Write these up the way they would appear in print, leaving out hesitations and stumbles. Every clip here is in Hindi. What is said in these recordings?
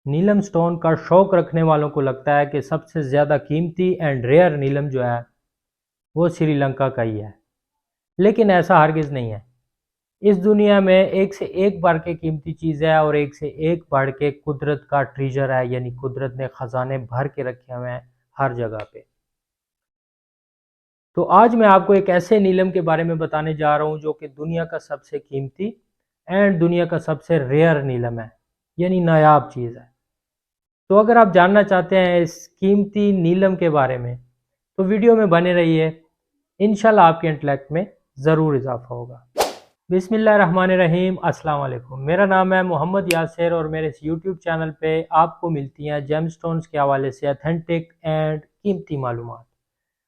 नीलम स्टोन का शौक रखने वालों को लगता है कि सबसे ज़्यादा कीमती एंड रेयर नीलम जो है वो श्रीलंका का ही है, लेकिन ऐसा हरगिज़ नहीं है। इस दुनिया में एक से एक बढ़ के कीमती चीज़ है और एक से एक बढ़ के कुदरत का ट्रेजर है, यानी कुदरत ने ख़जाने भर के रखे हुए हैं हर जगह पे। तो आज मैं आपको एक ऐसे नीलम के बारे में बताने जा रहा हूँ जो कि दुनिया का सबसे कीमती एंड दुनिया का सबसे रेयर नीलम है, यानी नायाब चीज़ है। तो अगर आप जानना चाहते हैं इस कीमती नीलम के बारे में तो वीडियो में बने रहिए, इंशाल्लाह आपके इंटेलेक्ट में ज़रूर इजाफा होगा। बिस्मिल्लाहिर्रहमानिर्रहीम, अस्सलाम वालेकुम। मेरा नाम है मोहम्मद यासिर और मेरे इस यूट्यूब चैनल पे आपको मिलती हैं जेमस्टोन्स के हवाले से अथेंटिक एंड कीमती मालूमात।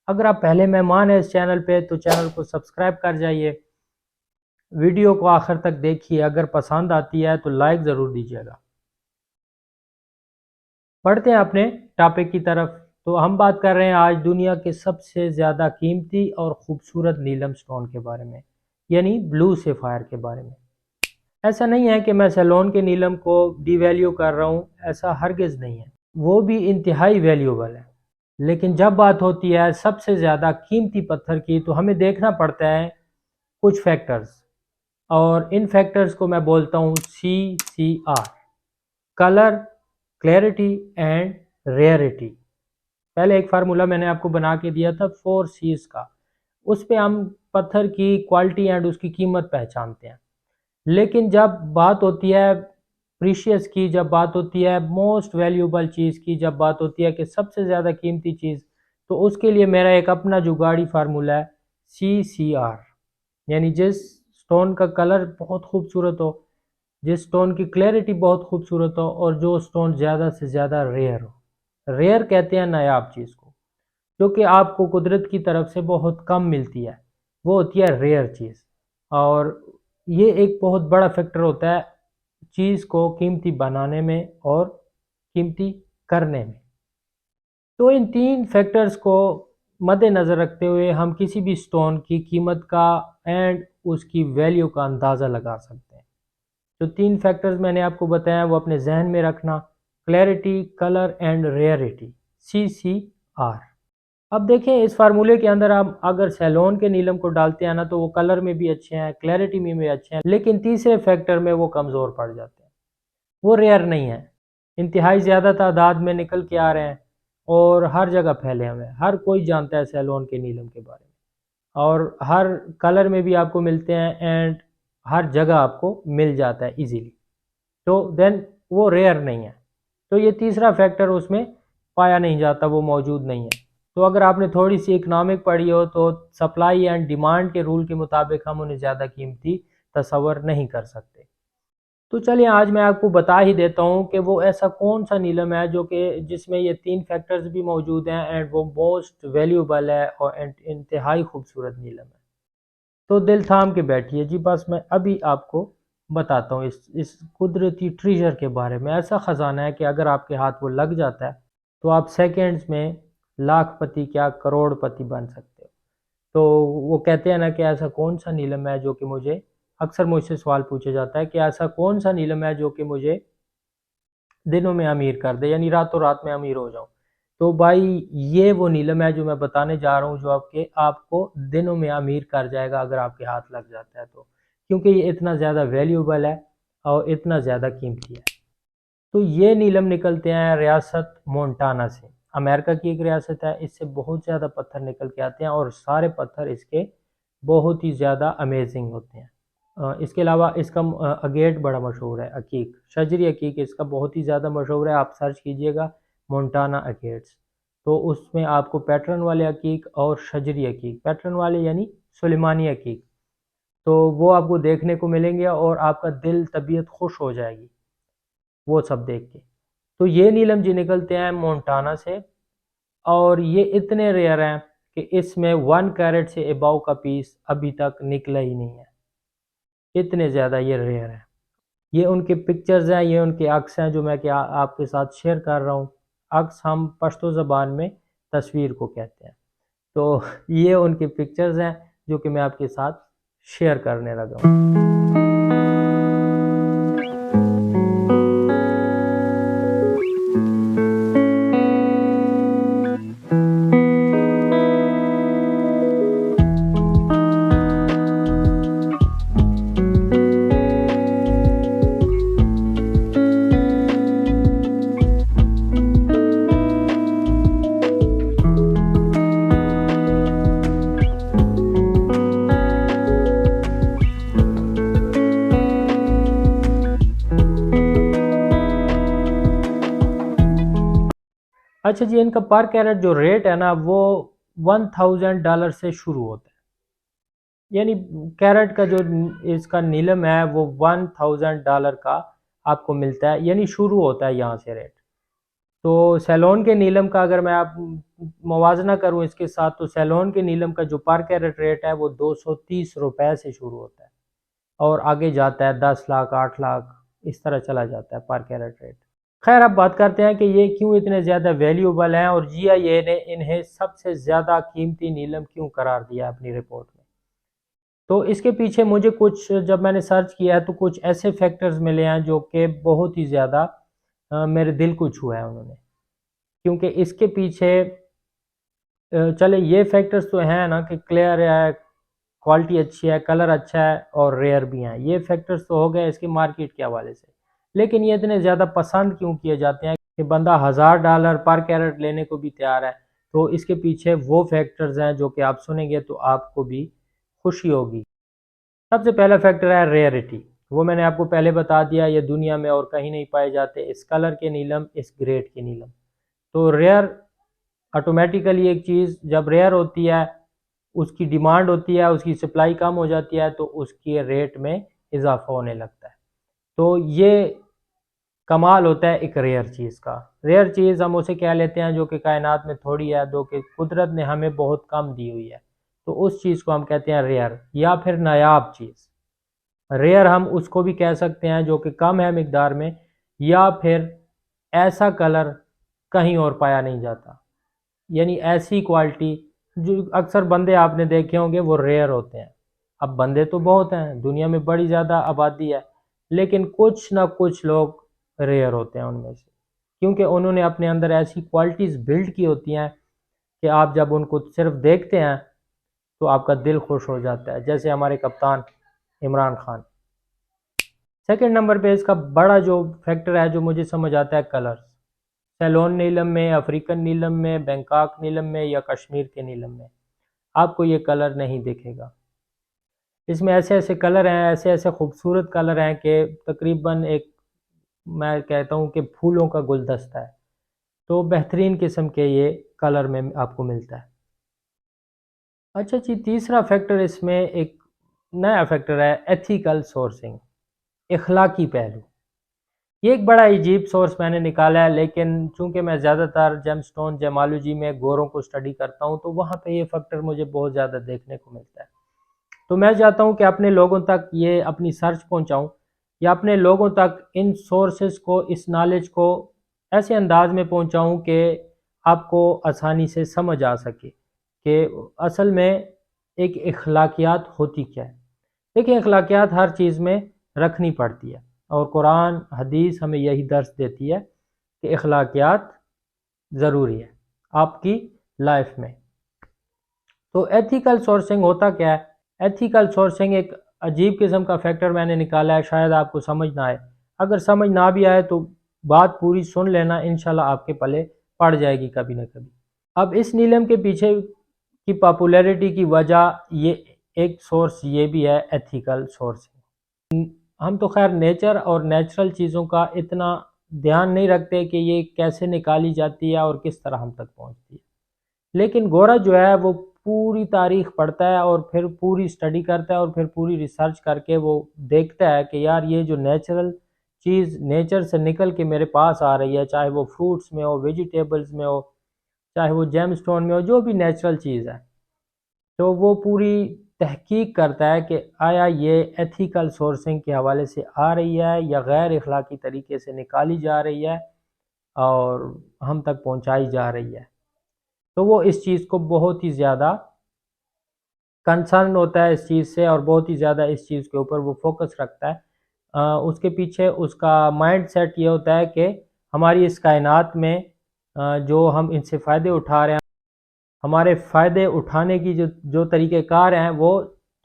अगर आप पहले मेहमान हैं इस चैनल पे तो चैनल को सब्सक्राइब कर जाइए, वीडियो को आखिर तक देखिए, अगर पसंद आती है तो लाइक ज़रूर दीजिएगा। बढ़ते हैं अपने टॉपिक की तरफ। तो हम बात कर रहे हैं आज दुनिया के सबसे ज़्यादा कीमती और ख़ूबसूरत नीलम स्टोन के बारे में, यानी ब्लू सेफायर के बारे में। ऐसा नहीं है कि मैं सेलोन के नीलम को डिवैल्यू कर रहा हूँ, ऐसा हरगिज़ नहीं है, वो भी इंतहाई वैल्यूबल है। लेकिन जब बात होती है सबसे ज़्यादा कीमती पत्थर की तो हमें देखना पड़ता है कुछ फैक्टर्स, और इन फैक्टर्स को मैं बोलता हूँ CCR: colour, clarity and rarity. पहले एक फार्मूला मैंने आपको बना के दिया था 4 C's का, उस पे हम पत्थर की क्वालिटी एंड उसकी कीमत पहचानते हैं। लेकिन जब बात होती है प्रीशियस की, जब बात होती है मोस्ट वैल्यूबल चीज़ की, जब बात होती है कि सबसे ज़्यादा कीमती चीज़, तो उसके लिए मेरा एक अपना जुगाड़ी फार्मूला है CCR, यानी जिस स्टोन का कलर बहुत खूबसूरत हो, जिस स्टोन की क्लैरिटी बहुत खूबसूरत हो और जो स्टोन ज़्यादा से ज़्यादा रेयर हो। रेयर कहते हैं नायाब चीज़ को, जो कि आपको कुदरत की तरफ से बहुत कम मिलती है, वो होती है रेयर चीज़। और ये एक बहुत बड़ा फैक्टर होता है चीज़ को कीमती बनाने में और कीमती करने में। तो इन तीन फैक्टर्स को मद्देनज़र रखते हुए हम किसी भी स्टोन की कीमत का एंड उसकी वैल्यू का अंदाज़ा लगा सकते हैं। जो तीन फैक्टर्स मैंने आपको बताया वो अपने जहन में रखना: clarity, colour and rarity, CCR। अब देखें इस फार्मूले के अंदर हम अगर सेलोन के नीलम को डालते हैं ना तो वो कलर में भी अच्छे हैं, क्लैरिटी में भी अच्छे हैं, लेकिन तीसरे फैक्टर में वो कमज़ोर पड़ जाते हैं, वो रेयर नहीं है। इंतहाई ज़्यादा तादाद में निकल के आ रहे हैं और हर जगह फैले हुए हैं, हर कोई जानता है सेलोन के नीलम के बारे में, और हर कलर में भी आपको मिलते हैं एंड हर जगह आपको मिल जाता है इजीली। तो देन वो रेयर नहीं है। तो ये तीसरा फैक्टर उसमें पाया नहीं जाता, वो मौजूद नहीं है। तो अगर आपने थोड़ी सी इकनॉमिक पढ़ी हो तो सप्लाई एंड डिमांड के रूल के मुताबिक हम उन्हें ज़्यादा कीमती तस्वर नहीं कर सकते। तो चलिए आज मैं आपको बता ही देता हूँ कि वो ऐसा कौन सा नीलम है जो कि जिसमें ये तीन फैक्टर्स भी मौजूद हैं एंड वो मोस्ट वैल्यूबल है और इंतहाई खूबसूरत नीलम है। तो दिल थाम के बैठिए जी, बस मैं अभी आपको बताता हूँ इस कुदरती ट्रेजर के बारे में। ऐसा ख़जाना है कि अगर आपके हाथ वो लग जाता है तो आप सेकंड्स में लाखपति क्या करोड़पति बन सकते हो। तो वो कहते हैं ना कि ऐसा कौन सा नीलम है जो कि मुझे, अक्सर मुझसे सवाल पूछा जाता है कि ऐसा कौन सा नीलम है जो कि मुझे दिनों में अमीर कर दे, यानी रातों रात में अमीर हो जाऊं। तो भाई ये वो नीलम है जो मैं बताने जा रहा हूँ जो आपको दिनों में अमीर कर जाएगा अगर आपके हाथ लग जाता है तो, क्योंकि ये इतना ज़्यादा वैल्यूबल है और इतना ज़्यादा कीमती है। तो ये नीलम निकलते हैं रियासत मोन्टाना से, अमेरिका की एक रियासत है। इससे बहुत ज़्यादा पत्थर निकल के आते हैं और सारे पत्थर इसके बहुत ही ज़्यादा अमेजिंग होते हैं। इसके अलावा इसका अगेट बड़ा मशहूर है, अकीक, शजरी अकीक इसका बहुत ही ज़्यादा मशहूर है। आप सर्च कीजिएगा मोन्टाना अगेट्स, तो उसमें आपको पैटर्न वाले अकीक और शजरी अकीक, पैटर्न वाले यानी सुलेमानी अकीक, तो वो आपको देखने को मिलेंगे और आपका दिल तबीयत खुश हो जाएगी वो सब देख के। तो ये नीलम जी निकलते हैं मोन्टाना से और ये इतने रेयर हैं कि इसमें 1 कैरेट से अबाव का पीस अभी तक निकला ही नहीं है, इतने ज़्यादा ये रेयर है। ये उनके पिक्चर्स हैं, ये उनके अक्स हैं जो मैं क्या आपके साथ शेयर कर रहा हूँ। अक्स हम पश्तो ज़बान में तस्वीर को कहते हैं। तो ये उनके पिक्चर्स हैं जो कि मैं आपके साथ शेयर करने लगा हूँ। अच्छा जी, इनका पर कैरेट जो रेट है ना वो $1000 से शुरू होता है। यानी कैरेट का जो इसका नीलम है वो $1000 का आपको मिलता है, यानी शुरू होता है यहाँ से रेट। तो सैलोन के नीलम का अगर मैं आप मुवाजना करूँ इसके साथ, तो सैलोन के नीलम का जो पर कैरेट रेट है वो ₹230 से शुरू होता है और आगे जाता है 10 लाख 8 लाख, इस तरह चला जाता है पर कैरेट रेट। खैर, अब बात करते हैं कि ये क्यों इतने ज़्यादा वैल्यूबल हैं और जीआईए ने इन्हें सबसे ज़्यादा कीमती नीलम क्यों करार दिया अपनी रिपोर्ट में। तो इसके पीछे मुझे कुछ, जब मैंने सर्च किया है तो कुछ ऐसे फैक्टर्स मिले हैं जो कि बहुत ही ज़्यादा मेरे दिल को छुआ है उन्होंने। क्योंकि इसके पीछे चले ये फैक्टर्स तो हैं ना कि क्लियर है, क्वालिटी अच्छी है, कलर अच्छा है और रेयर भी हैं। ये फैक्टर्स तो हो गए इसके मार्केट के हवाले से। लेकिन ये इतने ज़्यादा पसंद क्यों किए जाते हैं कि बंदा $1000 पर कैरेट लेने को भी तैयार है। तो इसके पीछे वो फैक्टर्स हैं जो कि आप सुनेंगे तो आपको भी खुशी होगी। सबसे पहला फैक्टर है रेयरिटी। वो मैंने आपको पहले बता दिया, ये दुनिया में और कहीं नहीं पाए जाते, इस कलर के नीलम, इस ग्रेड के नीलम। तो रेयर, ऑटोमेटिकली एक चीज़ जब रेयर होती है उसकी डिमांड होती है, उसकी सप्लाई कम हो जाती है तो उसके रेट में इजाफा होने लगता है। तो ये कमाल होता है एक रेयर चीज़ का। रेयर चीज़ हम उसे कह लेते हैं जो कि कायनात में थोड़ी है, जो कि कुदरत ने हमें बहुत कम दी हुई है, तो उस चीज़ को हम कहते हैं रेयर या फिर नायाब चीज़। रेयर हम उसको भी कह सकते हैं जो कि कम है मिकदार में, या फिर ऐसा कलर कहीं और पाया नहीं जाता, यानी ऐसी क्वालिटी। जो अक्सर बंदे आपने देखे होंगे वो रेयर होते हैं। अब बंदे तो बहुत हैं, दुनिया में बड़ी ज़्यादा आबादी है, लेकिन कुछ ना कुछ लोग रेयर होते हैं उनमें से, क्योंकि उन्होंने अपने अंदर ऐसी क्वालिटीज़ बिल्ड की होती हैं कि आप जब उनको सिर्फ देखते हैं तो आपका दिल खुश हो जाता है, जैसे हमारे कप्तान इमरान खान। सेकंड नंबर पे इसका बड़ा जो फैक्टर है जो मुझे समझ आता है, कलर्स। सैलोन नीलम में, अफ्रीकन नीलम में, बैंकॉक नीलम में या कश्मीर के नीलम में आपको ये कलर नहीं दिखेगा। इसमें ऐसे ऐसे कलर हैं, ऐसे ऐसे खूबसूरत कलर हैं कि तकरीबन एक, मैं कहता हूँ कि फूलों का गुलदस्ता है। तो बेहतरीन किस्म के ये कलर में आपको मिलता है। अच्छा जी, तीसरा फैक्टर इसमें एक नया फैक्टर है, एथिकल सोर्सिंग, इखलाकी पहलू। ये एक बड़ा अजीब सोर्स मैंने निकाला है, लेकिन चूंकि मैं ज़्यादातर जेमस्टोन जेमालॉजी में गोरों को स्टडी करता हूँ तो वहाँ पे ये फैक्टर मुझे बहुत ज़्यादा देखने को मिलता है। तो मैं चाहता हूँ कि अपने लोगों तक ये अपनी सर्च पहुँचाऊँ, या अपने लोगों तक इन सोर्सेज को, इस नॉलेज को ऐसे अंदाज में पहुँचाऊँ कि आपको आसानी से समझ आ सके कि असल में एक अखलाकियात होती क्या है। देखिए, अखलाकियात हर चीज़ में रखनी पड़ती है और कुरान हदीस हमें यही दर्स देती है कि अखलाकियात ज़रूरी है आपकी लाइफ में। तो एथिकल सोर्सिंग होता क्या है? एथिकल सोर्सिंग एक अजीब किस्म का फैक्टर मैंने निकाला है, शायद आपको समझ ना आए। अगर समझ ना भी आए तो बात पूरी सुन लेना, इंशाल्लाह आपके पले पड़ जाएगी कभी ना कभी। अब इस नीलम के पीछे की पॉपुलैरिटी की वजह ये एक सोर्स ये भी है, एथिकल सोर्सिंग। हम तो खैर नेचर और नेचुरल चीज़ों का इतना ध्यान नहीं रखते कि ये कैसे निकाली जाती है और किस तरह हम तक पहुंचती है। लेकिन गोरा जो है वो पूरी तारीख पढ़ता है और फिर पूरी स्टडी करता है और फिर पूरी रिसर्च करके वो देखता है कि यार ये जो नेचुरल चीज़ नेचर से निकल के मेरे पास आ रही है, चाहे वो फ्रूट्स में हो, वेजिटेबल्स में हो, चाहे वो जेमस्टोन में हो, जो भी नेचुरल चीज़ है, तो वो पूरी तहकीक करता है कि आया ये एथिकल सोर्सिंग के हवाले से आ रही है या गैर अखलाकी तरीके से निकाली जा रही है और हम तक पहुंचाई जा रही है। तो वो इस चीज़ को बहुत ही ज़्यादा कंसर्न होता है इस चीज़ से और बहुत ही ज़्यादा इस चीज़ के ऊपर वो फोकस रखता है। उसके पीछे उसका माइंड सेट ये होता है कि हमारी इस कायनात में जो हम इनसे फ़ायदे उठा रहे हैं, हमारे फ़ायदे उठाने की जो जो तरीक़ेकार हैं वो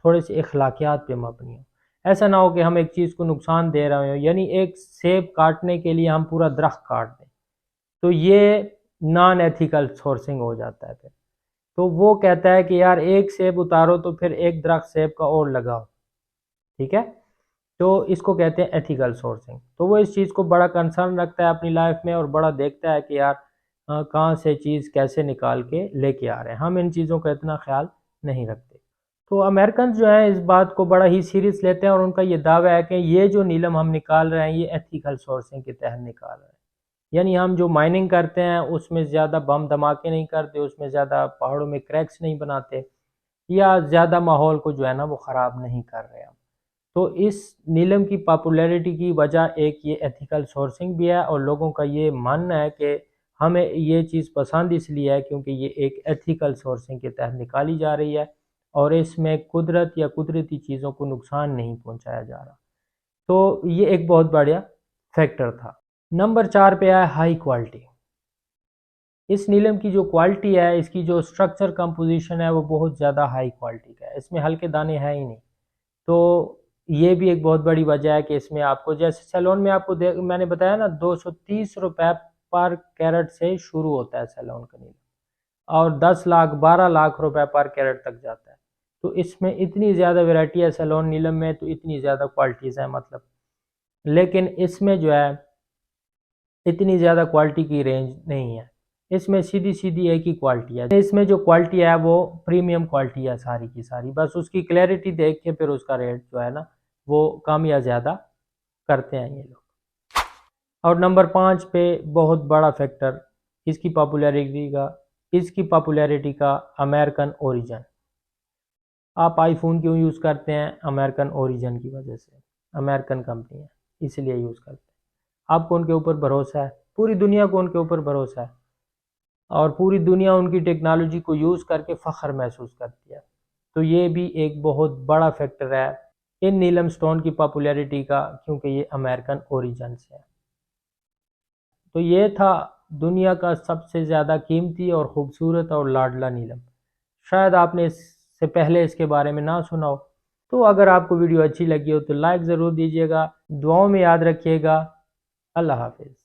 थोड़े से अखलाकियात पे मबनी हो। ऐसा ना हो कि हम एक चीज़ को नुकसान दे रहे हो, यानी एक सेब काटने के लिए हम पूरा दरख्त काट दें, तो ये नॉन एथिकल सोर्सिंग हो जाता है फिर। तो वो कहता है कि यार एक सेब उतारो तो फिर एक दरख्त सेब का और लगाओ, ठीक है। तो इसको कहते हैं एथिकल सोर्सिंग। तो वो इस चीज़ को बड़ा कंसर्न रखता है अपनी लाइफ में और बड़ा देखता है कि यार कहाँ से चीज़ कैसे निकाल के लेके आ रहे हैं, हम इन चीज़ों का इतना ख्याल नहीं रखते। तो अमेरिकन जो है इस बात को बड़ा ही सीरियस लेते हैं और उनका ये दावा है कि ये जो नीलम हम निकाल रहे हैं ये एथिकल सोर्सिंग के तहत निकाल रहे हैं। यानी हम जो माइनिंग करते हैं उसमें ज़्यादा बम धमाके नहीं करते, उसमें ज़्यादा पहाड़ों में क्रैक्स नहीं बनाते, या ज़्यादा माहौल को जो है ना वो ख़राब नहीं कर रहे हम। तो इस नीलम की पॉपुलैरिटी की वजह एक ये एथिकल सोर्सिंग भी है, और लोगों का ये मानना है कि हमें ये चीज़ पसंद इसलिए है क्योंकि ये एक एथिकल सोर्सिंग के तहत निकाली जा रही है और इसमें कुदरत या कुदरती चीज़ों को नुकसान नहीं पहुंचाया जा रहा। तो ये एक बहुत बढ़िया फैक्टर था। नंबर 4 पे है हाई क्वालिटी। इस नीलम की जो क्वालिटी है, इसकी जो स्ट्रक्चर कंपोजिशन है वो बहुत ज़्यादा हाई क्वालिटी का है, इसमें हल्के दाने हैं ही नहीं। तो ये भी एक बहुत बड़ी वजह है कि इसमें आपको, जैसे सैलून में आपको मैंने बताया ना, 230 रुपए पर कैरेट से शुरू होता है सैलून का नीलम, और 10 लाख 12 लाख रुपए पर कैरेट तक जाता है। तो इसमें इतनी ज़्यादा वैरायटी है सैलून नीलम में, तो इतनी ज़्यादा क्वालिटीज़ हैं मतलब, लेकिन इसमें जो है इतनी ज़्यादा क्वालिटी की रेंज नहीं है। इसमें सीधी सीधी एक ही क्वालिटी है, इसमें जो क्वालिटी है वो प्रीमियम क्वालिटी है सारी की सारी, बस उसकी क्लैरिटी देख के फिर उसका रेट जो है ना वो कम या ज़्यादा करते हैं ये लोग। और नंबर 5 पे बहुत बड़ा फैक्टर इसकी पॉपुलैरिटी का अमेरिकन ओरिजिन। आप आईफोन क्यों यूज़ करते हैं? अमेरिकन ओरिजिन की वजह से, अमेरिकन कंपनी है इसलिए यूज़ करते हैं। आपको उनके ऊपर भरोसा है, पूरी दुनिया को उनके ऊपर भरोसा है, और पूरी दुनिया उनकी टेक्नोलॉजी को यूज़ करके फ़ख्र महसूस करती है। तो ये भी एक बहुत बड़ा फैक्टर है इन नीलम स्टोन की पॉपुलैरिटी का, क्योंकि ये अमेरिकन ओरिजिन से है। तो ये था दुनिया का सबसे ज़्यादा कीमती और ख़ूबसूरत और लाडला नीलम। शायद आपने इससे पहले इसके बारे में ना सुना हो। तो अगर आपको वीडियो अच्छी लगी हो तो लाइक ज़रूर दीजिएगा, दुआओं में याद रखिएगा। अल्लाह हाफिज़।